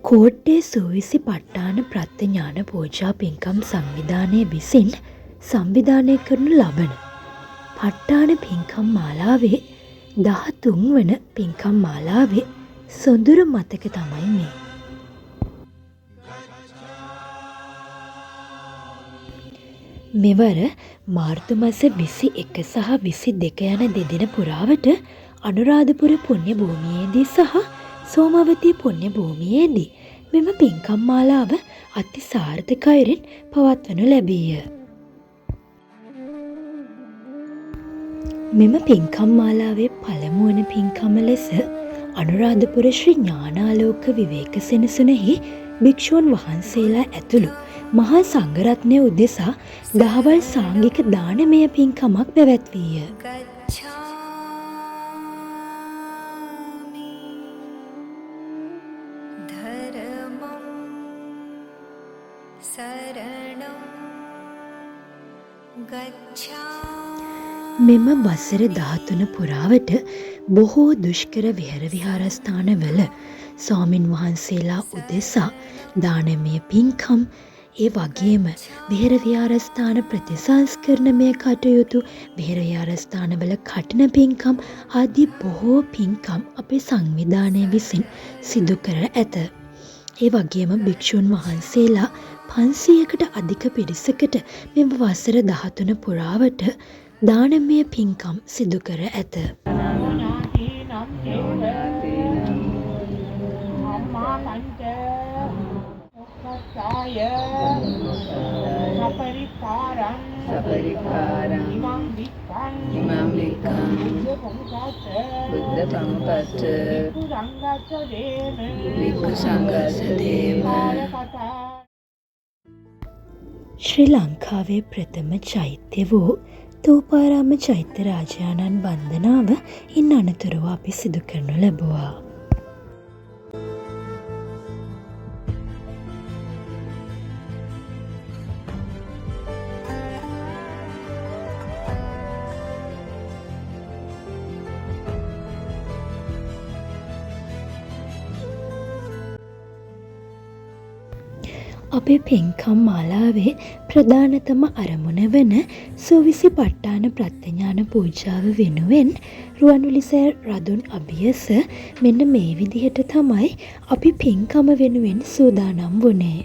කෝට්ටේ සූවිසි පට්ටාන ප්‍රත්‍යඥාන පූජා පින්කම් සංවිධානය විසින් සංවිධානය කරනු ලබන පට්ටාන පින්කම් මාලාවේ 13 වන පින්කම් මාලාවේ සොඳුරු මතක තමයි මේ. මෙවර මාර්තු මාස 21 සහ 22 යන දෙදින පුරාවට අනුරාධපුර පුණ්‍ය භූමියේදී සහ සෝමවතී පුණ්‍ය භූමියේදී මෙම පින්කම් මාලාව අති සාර්ථකයින් පවත්වනු ලැබීය. මෙම පින්කම් මාලාවේ පළමු වන පින්කම ලෙස අනුරාධපුර ශ්‍රී ඥානාලෝක විවේක සෙනසුනෙහි භික්ෂූන් වහන්සේලා ඇතුළු මහා සංඝරත්නය උදෙසා දහවල් සාංඝික දානමය පින්කමක් පැවැත්වීය. මෙම වසර 13 පුරාවට බොහෝ දුෂ්කර විහාර විහාරස්ථානවල ස්වාමින් වහන්සේලා උදෙසා දානමය පින්කම්, ඒ වගේම විහාර විහාරස්ථාන ප්‍රතිසංස්කරණමය කටයුතු, විහාර විහාරස්ථානවල කඨින පින්කම් ආදී බොහෝ පින්කම් අපේ සංවිධානය විසින් සිදු කර ඇත. ඒ වගේම භික්ෂුන් වහන්සේලා 500කට අධික පිරිසකට මෙම වසර 13 පුරාවට දානමය පින්කම් සිදු කර ඇත. ශ්‍රී ලංකාවේ ප්‍රථම චෛත්‍ය වූ තෝපාරාම චෛත්‍ය රාජානන් වන්දනාව ඉන් අනතුරුව අපි සිදු කරනු ලැබුවා. අපේ පින්කම් මාලාවේ ප්‍රධානතම අරමුණ වන සූවිසි පට්ටාන ප්‍රත්‍යඥාන පූජාව වෙනුවෙන් රුවන්වැලිසෑය රදුන් අභියස මෙන්න මේ විදිහට තමයි අපි පින්කම වෙනුවෙන් සූදානම් වුණේ.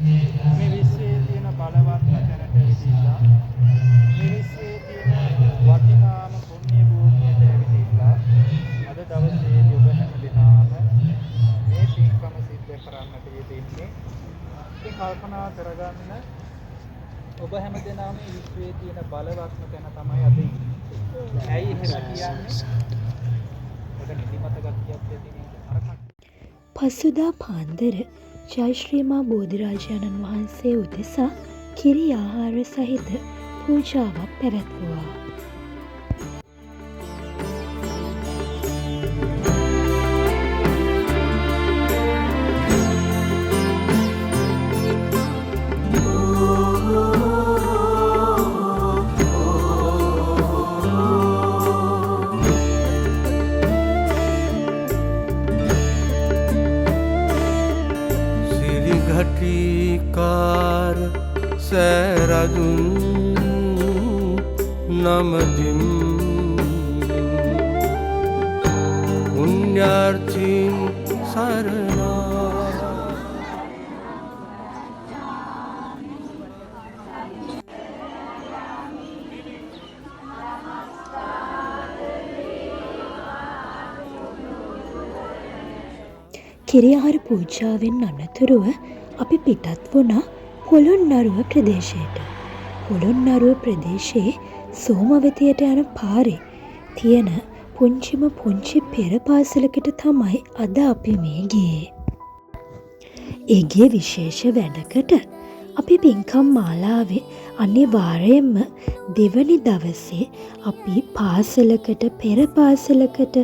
මේ විශ්වයේ තියෙන බලවත් තැනට ඇවිදලා මේ විශ්වයේ තියෙන වටිනාම පුණ්‍ය භූමියට ඇවිදලා අද දවසේදී ඔබ කරන්නට යෙදෙන්නේ. ඉතින් කල්පනා කරගන්න ඔබ හැමදෙනාම මේ විශ්වයේ තියෙන බලවත්ම තැන තමයි අද ඉන්නේ. ඇයි එහෙම කියන්නේ? ඔබ නිදිමත ගතියක් ඇති නේද? පසුදා පාන්දර ජයශ්‍රීමා බෝධිරාජාණන් වහන්සේ උදෙසා කිරි ආහාර සහිත පූජාවක් පැවැත්වුවා. कार सैरदुन नमदिम पुण्यार्थिन सरना කිරියාහාර පූජාවෙන් අනතුරුව අපි පිටත් වුණා පොළොන්නරුව ප්‍රදේශයට. පොළොන්නරුව ප්‍රදේශයේ සෝමවතියට යන පාරේ තියෙන පුංචිම පුංචි පෙර පාසලකට තමයි අද අපි මේ ගියේ. ඒ ගියේ විශේෂ වැඩකට. අපි පින්කම් මාලාවේ අනිවාර්යයෙන්ම දෙවනි දවසේ අපි පාසලකට පෙර පාසලකට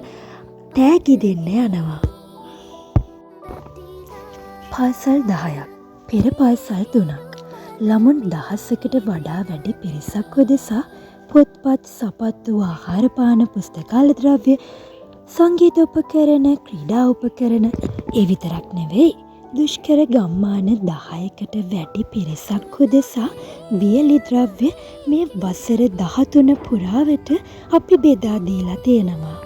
තෑගි දෙන්න යනවා. පාසල් 10ක් පෙර පාසල් 3ක් ළමුන් 1000කට වඩා වැඩි පිරිසක් උදෙසා පොත්පත් සපත්තු ආහාර පාන පුස්තකාල ද්‍රව්‍ය සංගීත උපකරණ ක්‍රීඩා උපකරණ ඒ විතරක් නෙවෙයි දුෂ්කර ගම්මාන 10කට වැඩි පිරිසක් උදෙසා වියලි ද්‍රව්‍ය මේ වසර 13 පුරාවට අපි බෙදා දීලා තියෙනවා.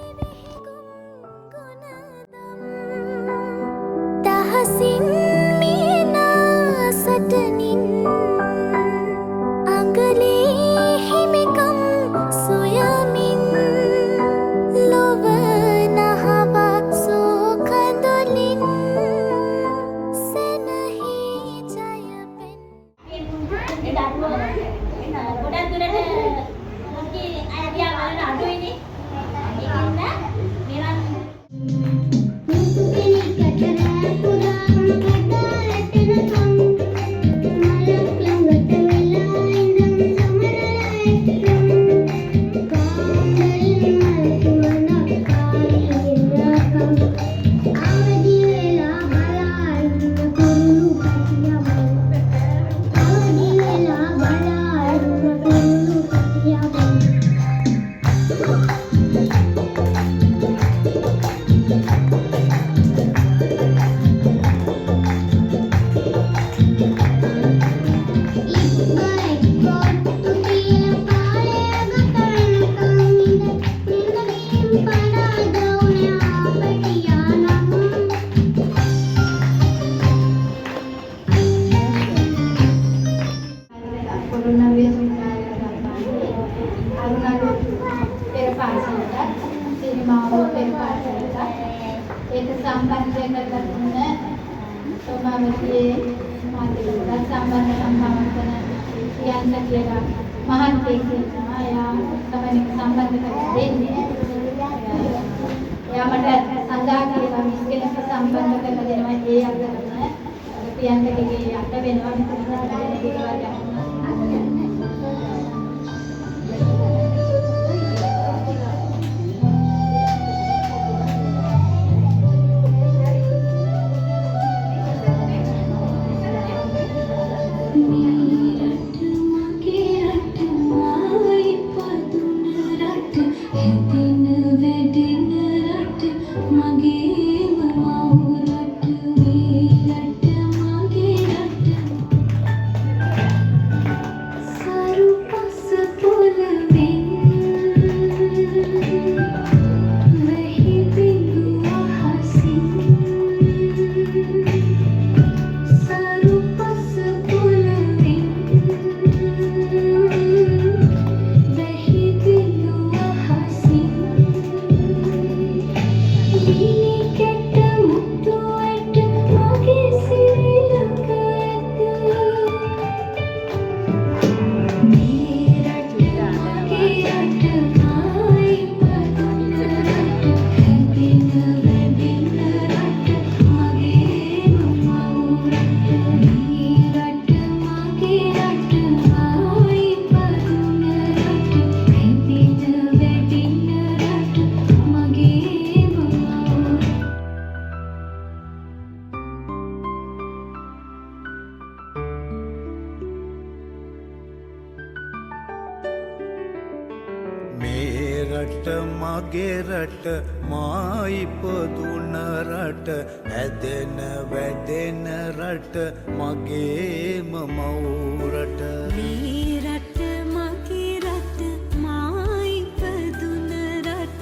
රට මගේ රට මා ඉපදුන රට ඇදෙන වැඩෙන රට මගේම මවුරට මේ රට මගේ රට මා ඉපදුන රට.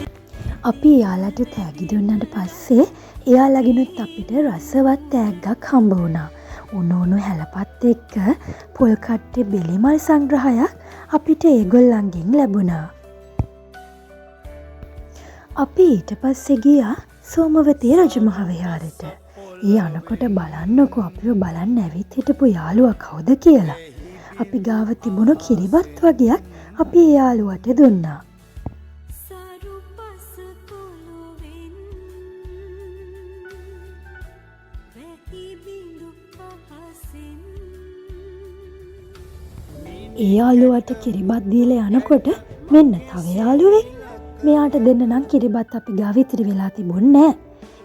අපි එයාලට තෑගි දුන්නට පස්සේ එයාලගෙනුත් අපිට රසවත් තෑග්ගක් හම්බ වුණා. උණු හැලපත් එක්ක පොල් කට්ටේ බෙලිමල් සංග්‍රහයක් අපිට ඒගොල්ලන්ගෙන් ලැබුණා. අපි ඊට පස්සේ ගියා සෝමවතී රජමහ විහාරෙට. ඒ යනකොට බලන්නකෝ අපිව බලන්න ඇවිත් හිටපු යාළුවා කවුද කියලා. අපි ගාව තිබුණු කිරිබත් වගේක් අපි ඒ යාළුවට දුන්නා. සරු පස කොළුවෙන් වැහි බිඳු පහසෙන් ඒ යාළුවට කිරිබත් දීලා යනකොට මෙන්න තව යාළුවෙක්. මෙයාට දෙන්න නම් කිරිබත් අපි ගාව ඉතිරි වෙලා තිබුණේ නැහැ.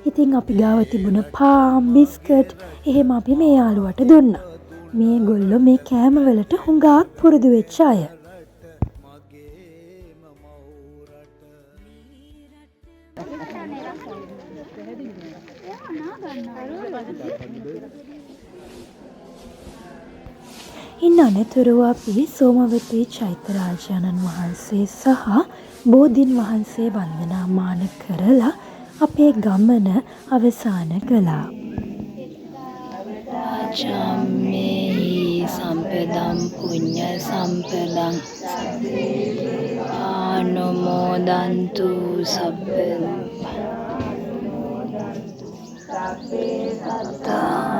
ඉතින් අපි ගාව තිබුණ පාම් බිස්කට් එහෙම අපි මේ යාළුවට දුන්නා. මේගොල්ලෝ මේ කෑම වලට හුඟක් පුරුදු වෙච්ච අය. ඉන් අනතුරුව අපි සෝමවතී චෛත්‍යරාජාණන් වහන්සේ සහ බෝධීන් වහන්සේ වන්දනාමාන කරලා අපේ ගමන අවසන් කළා. චම්මේහි සම්පදම් පුඤ්ඤ සම්පදං ආනමෝදන්තු සබ්බ සත්තා